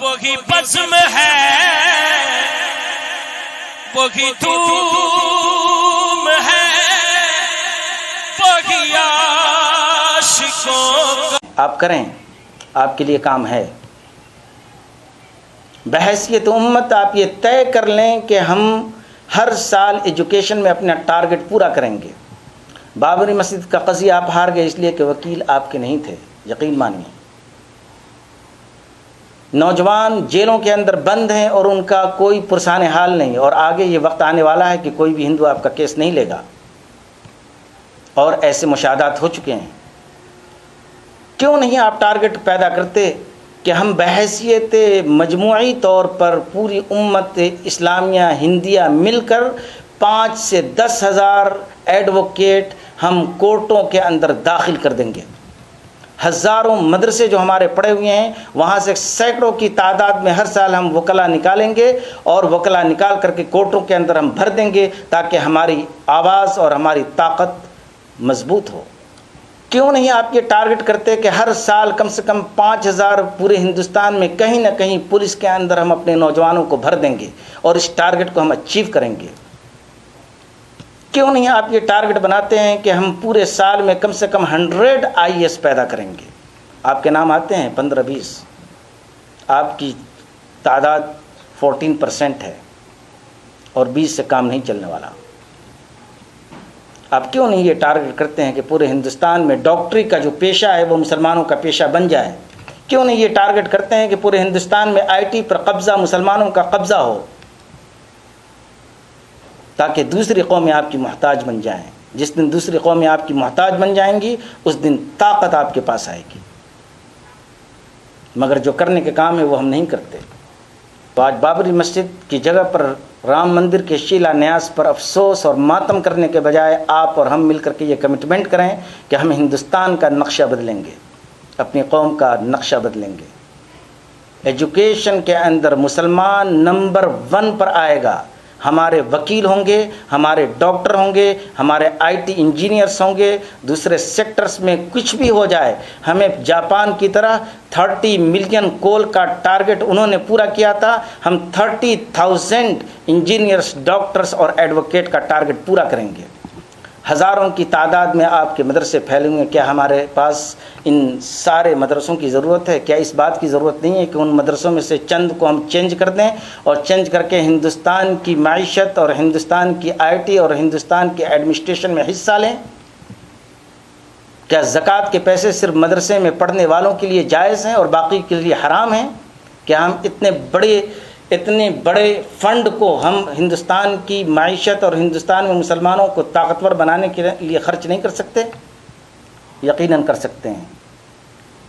وہی بزم ہے وہی دھوم ہے وہی عاشقوں کا. آپ کریں، آپ کے لیے کام ہے. بحیثیت امت آپ یہ طے کر لیں کہ ہم ہر سال ایجوکیشن میں اپنا ٹارگٹ پورا کریں گے. بابری مسجد کا قضیہ آپ ہار گئے اس لیے کہ وکیل آپ کے نہیں تھے، یقین مانیے. نوجوان جیلوں کے اندر بند ہیں اور ان کا کوئی پرسان حال نہیں، اور آگے یہ وقت آنے والا ہے کہ کوئی بھی ہندو آپ کا کیس نہیں لے گا، اور ایسے مشاہدات ہو چکے ہیں. کیوں نہیں آپ ٹارگٹ پیدا کرتے کہ ہم بحیثیت مجموعی طور پر پوری امت اسلامیہ ہندیہ مل کر 5 سے 10 ہزار ایڈوکیٹ ہم کورٹوں کے اندر داخل کر دیں گے. ہزاروں مدرسے جو ہمارے پڑے ہوئے ہیں وہاں سے سینکڑوں کی تعداد میں ہر سال ہم وکلا نکالیں گے، اور وکلا نکال کر کے کورٹوں کے اندر ہم بھر دیں گے تاکہ ہماری آواز اور ہماری طاقت مضبوط ہو. کیوں نہیں آپ یہ ٹارگٹ کرتے کہ ہر سال کم سے کم 5000 پورے ہندوستان میں کہیں نہ کہیں پولیس کے اندر ہم اپنے نوجوانوں کو بھر دیں گے اور اس ٹارگٹ کو ہم اچیو کریں گے. کیوں نہیں آپ یہ ٹارگٹ بناتے ہیں کہ ہم پورے سال میں کم سے کم 100 IAS پیدا کریں گے. آپ کے نام آتے ہیں 15-20، آپ کی تعداد 14% ہے اور 20 سے کام نہیں چلنے والا. آپ کیوں نہیں یہ ٹارگٹ کرتے ہیں کہ پورے ہندوستان میں ڈاکٹری کا جو پیشہ ہے وہ مسلمانوں کا پیشہ بن جائے؟ کیوں نہیں یہ ٹارگٹ کرتے ہیں کہ پورے ہندوستان میں IT پر قبضہ مسلمانوں کا قبضہ ہو تاکہ دوسری قومیں آپ کی محتاج بن جائیں؟ جس دن دوسری قومیں آپ کی محتاج بن جائیں گی اس دن طاقت آپ کے پاس آئے گی، مگر جو کرنے کے کام ہے وہ ہم نہیں کرتے. تو آج بابری مسجد کی جگہ پر رام مندر کے شیلا نیاز پر افسوس اور ماتم کرنے کے بجائے آپ اور ہم مل کر کے یہ کمٹمنٹ کریں کہ ہم ہندوستان کا نقشہ بدلیں گے، اپنی قوم کا نقشہ بدلیں گے. ایجوکیشن کے اندر مسلمان نمبر 1 پر آئے گا. ہمارے وکیل ہوں گے، ہمارے ڈاکٹر ہوں گے، ہمارے IT انجینئرس ہوں گے. دوسرے سیکٹرز میں کچھ بھی ہو جائے، ہمیں جاپان کی طرح 30 ملین کول کا ٹارگٹ انہوں نے پورا کیا تھا، ہم 30,000 انجینئرس، ڈاکٹرز اور ایڈوکیٹ کا ٹارگٹ پورا کریں گے. ہزاروں کی تعداد میں آپ کے مدرسے پھیلے ہوئے ہیں. کیا ہمارے پاس ان سارے مدرسوں کی ضرورت ہے؟ کیا اس بات کی ضرورت نہیں ہے کہ ان مدرسوں میں سے چند کو ہم چینج کر دیں اور چینج کر کے ہندوستان کی معیشت اور ہندوستان کی IT اور ہندوستان کی ایڈمنسٹریشن میں حصہ لیں؟ کیا زکوٰۃ کے پیسے صرف مدرسے میں پڑھنے والوں کے لیے جائز ہیں اور باقی کے لیے حرام ہیں؟ کیا ہم اتنے بڑے فنڈ کو ہم ہندوستان کی معیشت اور ہندوستان میں مسلمانوں کو طاقتور بنانے کے لیے خرچ نہیں کر سکتے؟ یقیناً کر سکتے ہیں.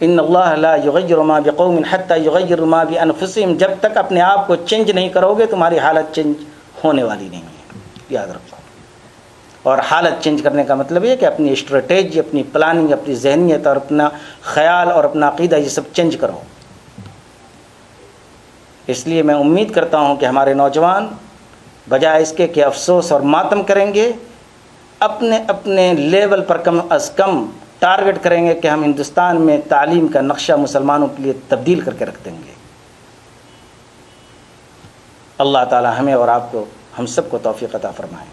ان اللہ لا یغیر ما بقوم حتی یغیروا ما بانفسہم. جب تک اپنے آپ کو چینج نہیں کرو گے تمہاری حالت چینج ہونے والی نہیں ہے، یاد رکھو. اور حالت چینج کرنے کا مطلب یہ کہ اپنی اسٹریٹجی، اپنی پلاننگ، اپنی ذہنیت اور اپنا خیال اور اپنا عقیدہ یہ سب چینج کرو. اس لیے میں امید کرتا ہوں کہ ہمارے نوجوان بجائے اس کے کہ افسوس اور ماتم کریں گے، اپنے لیول پر کم از کم ٹارگٹ کریں گے کہ ہم ہندوستان میں تعلیم کا نقشہ مسلمانوں کے لیے تبدیل کر کے رکھ دیں گے. اللہ تعالی ہمیں اور آپ کو، ہم سب کو توفیق عطا فرمائے.